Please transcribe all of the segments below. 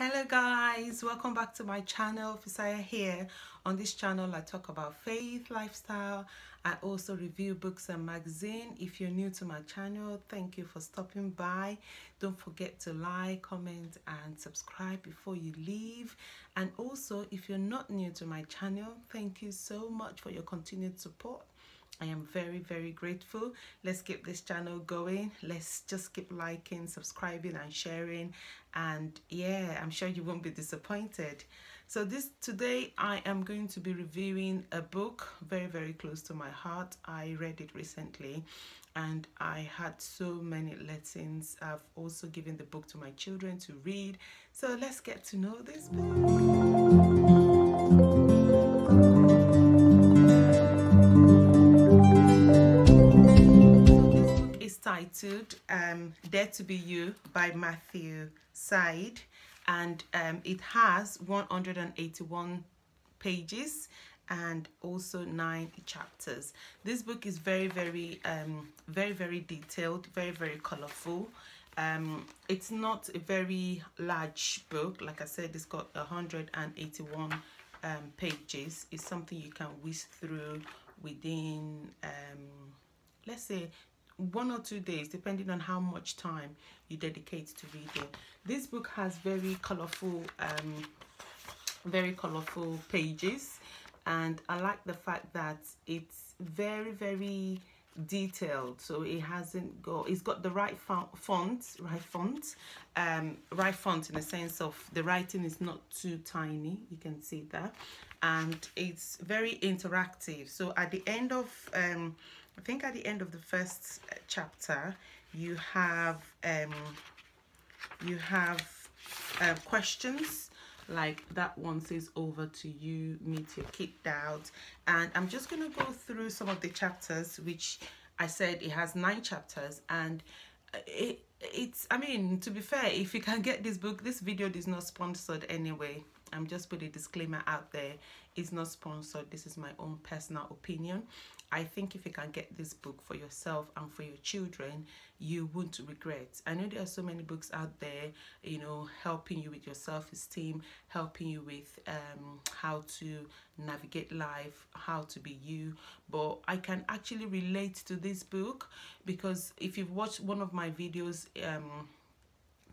Hello guys, welcome back to my channel. Fissycakes here. On this channel I talk about faith, lifestyle. I also review books and magazine. If you're new to my channel, thank you for stopping by. Don't forget to like, comment and subscribe before you leave. And also, if you're not new to my channel, thank you so much for your continued support. I am very grateful. Let's keep this channel going. Let's just keep liking, subscribing and sharing, and yeah, I'm sure you won't be disappointed. So today I am going to be reviewing a book very close to my heart. I read it recently and I had so many lessons. I've also given the book to my children to read. So let's get to know this book. Titled Dare to Be You by Matthew Side, and it has 181 pages and also 9 chapters. This book is very detailed, very colorful. It's not a very large book. Like I said, it's got 181 pages. It's something you can whiz through within let's say 1 or 2 days, depending on how much time you dedicate to reading. This book has very colorful pages, and I like the fact that it's very detailed. So it's got the right font in the sense of the writing is not too tiny. You can see that, and it's very interactive. So at the end of I think at the end of the first chapter, you have questions like that one says, "Over to you, meet your kid out." And I'm just going to go through some of the chapters, which I said it has 9 chapters, and it's, I mean, to be fair, if you can get this book, this video is not sponsored anyway. I'm just putting a disclaimer out there. It's not sponsored. This is my own personal opinion. I think if you can get this book for yourself and for your children, you won't regret. I know there are so many books out there, you know, helping you with your self-esteem, helping you with how to navigate life, how to be you. But I can actually relate to this book because if you've watched one of my videos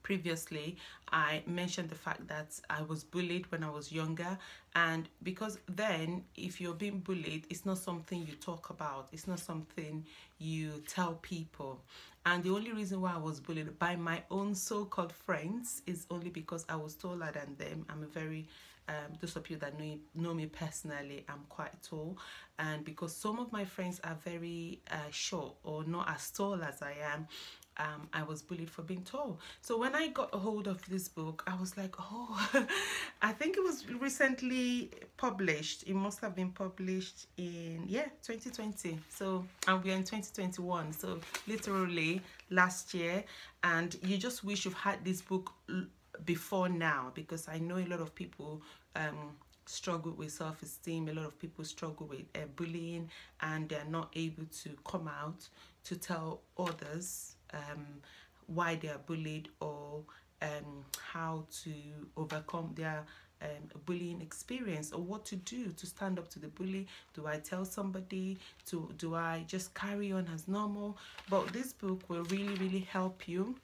previously, I mentioned the fact that I was bullied when I was younger, and because then if you're being bullied, it's not something you talk about, it's not something you tell people. And the only reason why I was bullied by my own so-called friends is only because I was taller than them. I'm a very those of you that know me personally, I'm quite tall, and because some of my friends are very short or not as tall as I am, I was bullied for being tall. So when I got a hold of this book, I was like, oh, I think it was recently published. It must have been published in 2020. So and we're in 2021, so literally last year. And you just wish you've had this book before now, because I know a lot of people struggle with self-esteem. A lot of people struggle with bullying, and they're not able to come out to tell others why they are bullied, or how to overcome their bullying experience, or what to do to stand up to the bully. Do I tell somebody? Do I just carry on as normal? But this book will really help you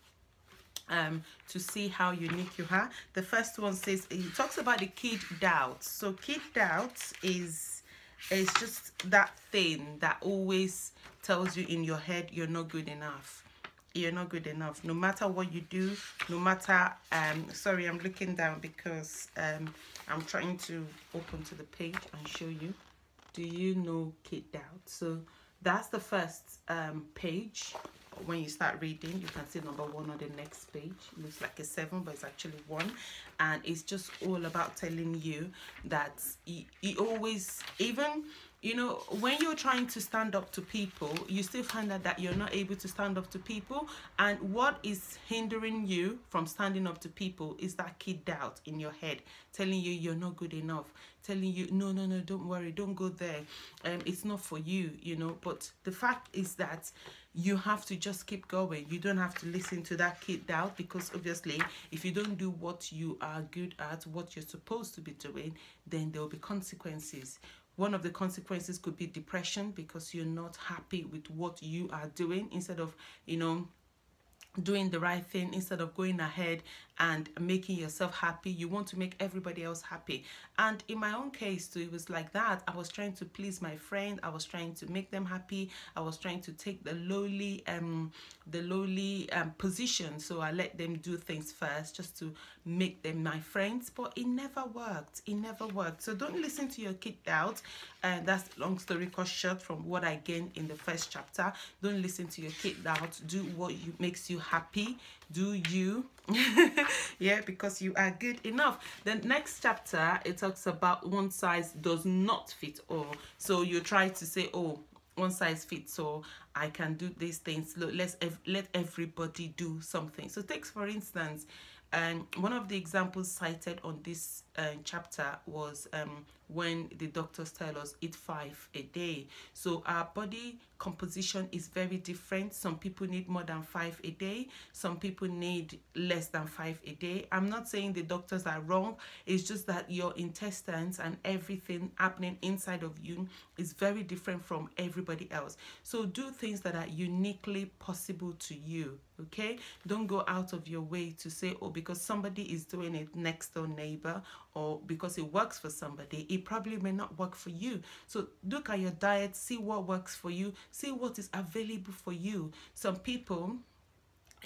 to see how unique you are. The first one says, it talks about the kid doubt. So kid doubt is just that thing that always tells you in your head you're not good enough. You're not good enough, no matter what you do, no matter sorry, I'm looking down because I'm trying to open to the page and show you. Do you know kid doubt? So that's the first page. When you start reading, you can see number 1 on the next page. It looks like a 7, but it's actually 1, and it's just all about telling you that he always, even you know, when you're trying to stand up to people, you still find out that you're not able to stand up to people. And what is hindering you from standing up to people is that kid doubt in your head, telling you you're not good enough, telling you, no, no, no, don't worry, don't go there. It's not for you, you know. But the fact is that you have to just keep going. You don't have to listen to that kid doubt, because obviously if you don't do what you are good at, what you're supposed to be doing, then there will be consequences. One of the consequences could be depression, because you're not happy with what you are doing. Instead of, you know, doing the right thing, instead of going ahead and making yourself happy, you want to make everybody else happy. And in my own case too, it was like that. I was trying to please my friend, I was trying to make them happy, I was trying to take the lowly position, so I let them do things first just to make them my friends. But it never worked, it never worked. So don't listen to your kid doubt. And that's long story cut short from what I gained in the first chapter. Don't listen to your kid doubt. Do what makes you happy. Do you yeah, because you are good enough. The next chapter, it talks about one size does not fit all. So you try to say, oh, one size fits all, I can do these things. Look, let everybody do something. So take for instance, one of the examples cited on this chapter was when the doctors tell us eat 5 a day. So our body composition is very different. Some people need more than 5 a day, some people need less than 5 a day. I'm not saying the doctors are wrong, it's just that your intestines and everything happening inside of you is very different from everybody else. So do things that are uniquely possible to you. Okay, don't go out of your way to say, oh, because somebody is doing it, next door neighbor, or because it works for somebody, it probably may not work for you. So look at your diet, see what works for you, see what is available for you. Some people,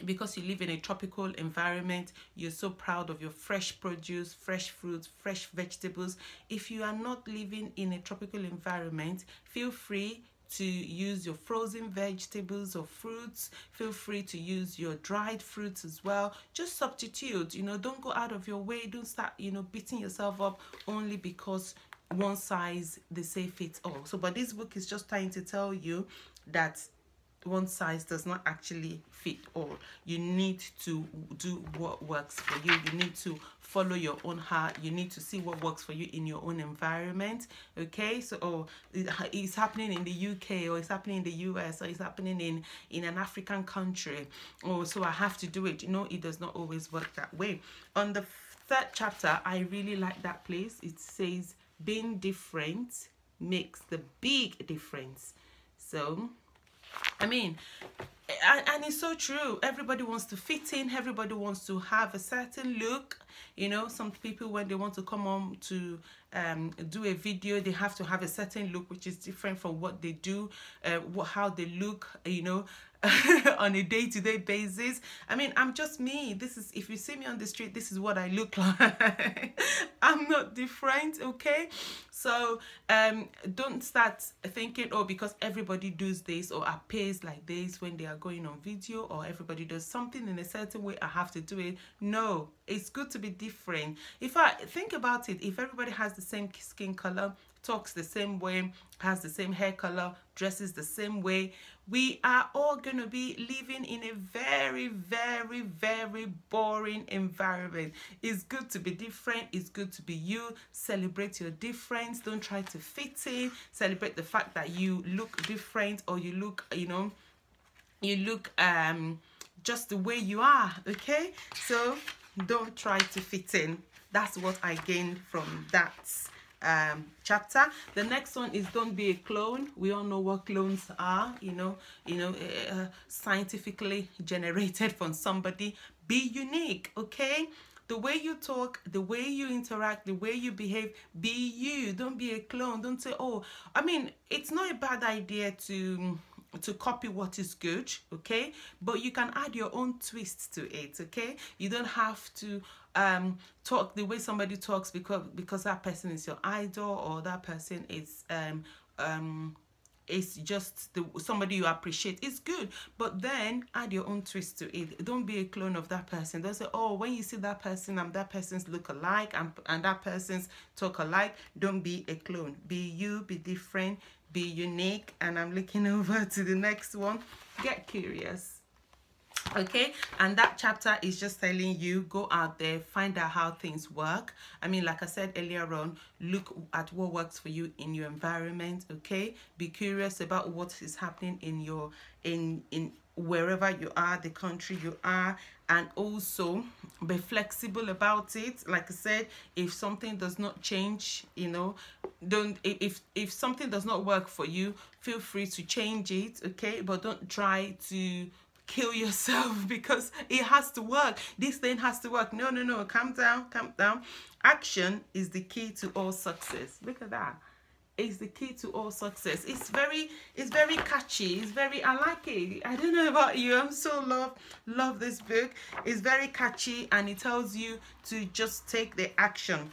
because you live in a tropical environment, you're so proud of your fresh produce, fresh fruits, fresh vegetables. If you are not living in a tropical environment, feel free to use your frozen vegetables or fruits. Feel free to use your dried fruits as well. Just substitute, you know, don't go out of your way. Don't start, you know, beating yourself up only because one size they say fits all. So but this book is just trying to tell you that one size does not actually fit all. You need to do what works for you. You need to follow your own heart. You need to see what works for you in your own environment. Okay, so it's happening in the UK, or it's happening in the US, or it's happening in an African country. Oh, so I have to do it. You know, it does not always work that way. On the third chapter, I really like that place. It says being different makes the big difference. So I mean, and it's so true. Everybody wants to fit in. Everybody wants to have a certain look. You know, some people, when they want to come on to do a video, they have to have a certain look, which is different from what they do, how they look, you know, on a day-to-day basis. I mean, I'm just me. This is, if you see me on the street, this is what I look like. I'm not different, okay? So don't start thinking, oh, because everybody does this or appears like this when they are going on video, or everybody does something in a certain way, I have to do it. No, it's good to be different. If I think about it, if everybody has the same skin color, talks the same way, has the same hair color, dresses the same way, we are all going to be living in a very, very, very boring environment. It's good to be different. It's good to be you. Celebrate your difference. Don't try to fit in. Celebrate the fact that you look different, or you look, you know, you look just the way you are. Okay, so don't try to fit in. That's what I gained from that chapter. The next one is don't be a clone. We all know what clones are, you know, scientifically generated from somebody. Be unique, okay? The way you talk, the way you interact, the way you behave, be you. Don't be a clone. Don't say, oh, I mean, it's not a bad idea to copy what is good, okay, but you can add your own twist to it, okay? You don't have to talk the way somebody talks because that person is your idol, or that person is it's just somebody you appreciate, it's good, but then add your own twist to it. Don't be a clone of that person. Don't say, oh, when you see that person, I'm that person's look alike, and that person's talk alike. Don't be a clone. Be you, be different, be unique. And I'm looking over to the next one. Get curious. Okay, and that chapter is just telling you, go out there, find out how things work. I mean, like I said earlier on, look at what works for you in your environment. Okay, be curious about what is happening in your in wherever you are, the country you are, and also be flexible about it. Like I said, if something does not change, you know, don't, if something does not work for you, feel free to change it. Okay, but don't try to kill yourself because it has to work. This thing has to work. No, calm down, calm down. Action is the key to all success. Look at that. It's the key to all success. It's very catchy. It's very, I like it. I don't know about you, I'm so love this book. It's very catchy, and it tells you to just take the action.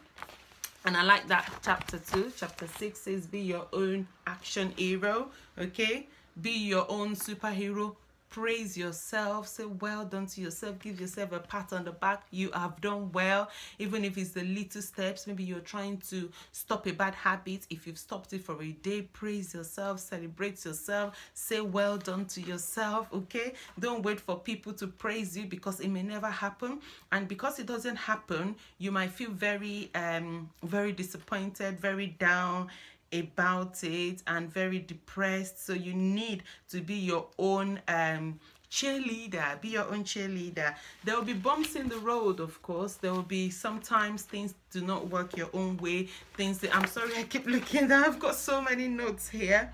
And I like that chapter 2. Chapter 6 says, be your own action hero. Okay, be your own superhero. Praise yourself, say well done to yourself, give yourself a pat on the back. You have done well, even if it's the little steps. Maybe you're trying to stop a bad habit. If you've stopped it for a day, praise yourself, celebrate yourself, say well done to yourself. Okay, don't wait for people to praise you, because it may never happen, and because it doesn't happen, you might feel very disappointed, very down about it, and very depressed. So you need to be your own cheerleader. Be your own cheerleader. There will be bumps in the road, of course. There will be sometimes things do not work your own way. Things that, I'm sorry, I keep looking down. I've got so many notes here.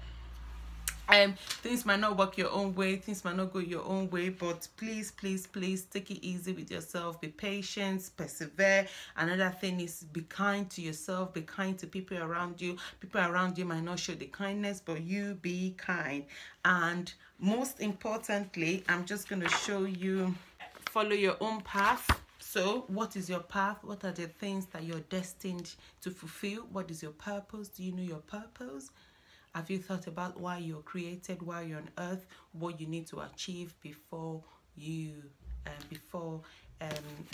Things might not work your own way, things might not go your own way, but please take it easy with yourself. Be patient, persevere. Another thing is, be kind to yourself, be kind to people around you. People around you might not show the kindness, but you be kind. And most importantly, I'm just going to show you, follow your own path. So what is your path? What are the things that you're destined to fulfill? What is your purpose? Do you know your purpose? Have you thought about why you're created, why you're on earth, what you need to achieve before you,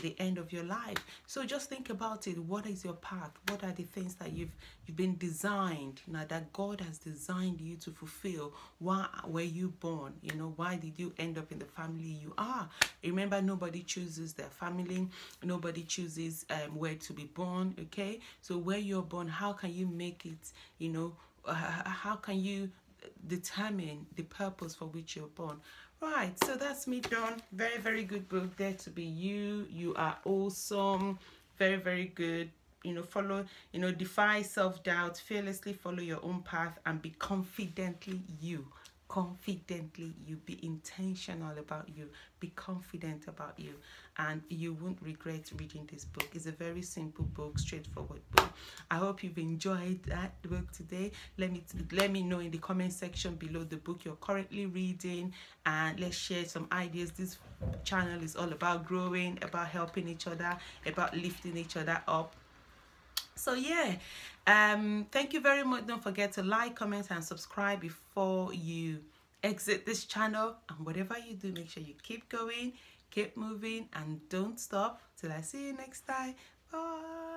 the end of your life? So just think about it. What is your path? What are the things that you've been designed, now that God has designed you to fulfill? Why were you born? You know, why did you end up in the family you are? Remember, nobody chooses their family. Nobody chooses where to be born. Okay, so where you're born, how can you make it, you know, how can you determine the purpose for which you're born? Right, so that's me done. Very good book. Dare to be you. You are awesome. Very good. You know, follow, you know, defy self-doubt, fearlessly follow your own path, and be confidently you. Confidently you. Be intentional about you. Be confident about you, and you won't regret reading this book. It's a very simple book, straightforward book. I hope you've enjoyed that book today. Let me know in the comment section below the book you're currently reading, and let's share some ideas. This channel is all about growing, about helping each other, about lifting each other up. So yeah, thank you very much. Don't forget to like, comment, and subscribe before you exit this channel. And whatever you do, make sure you keep going, keep moving, and don't stop till I see you next time. Bye.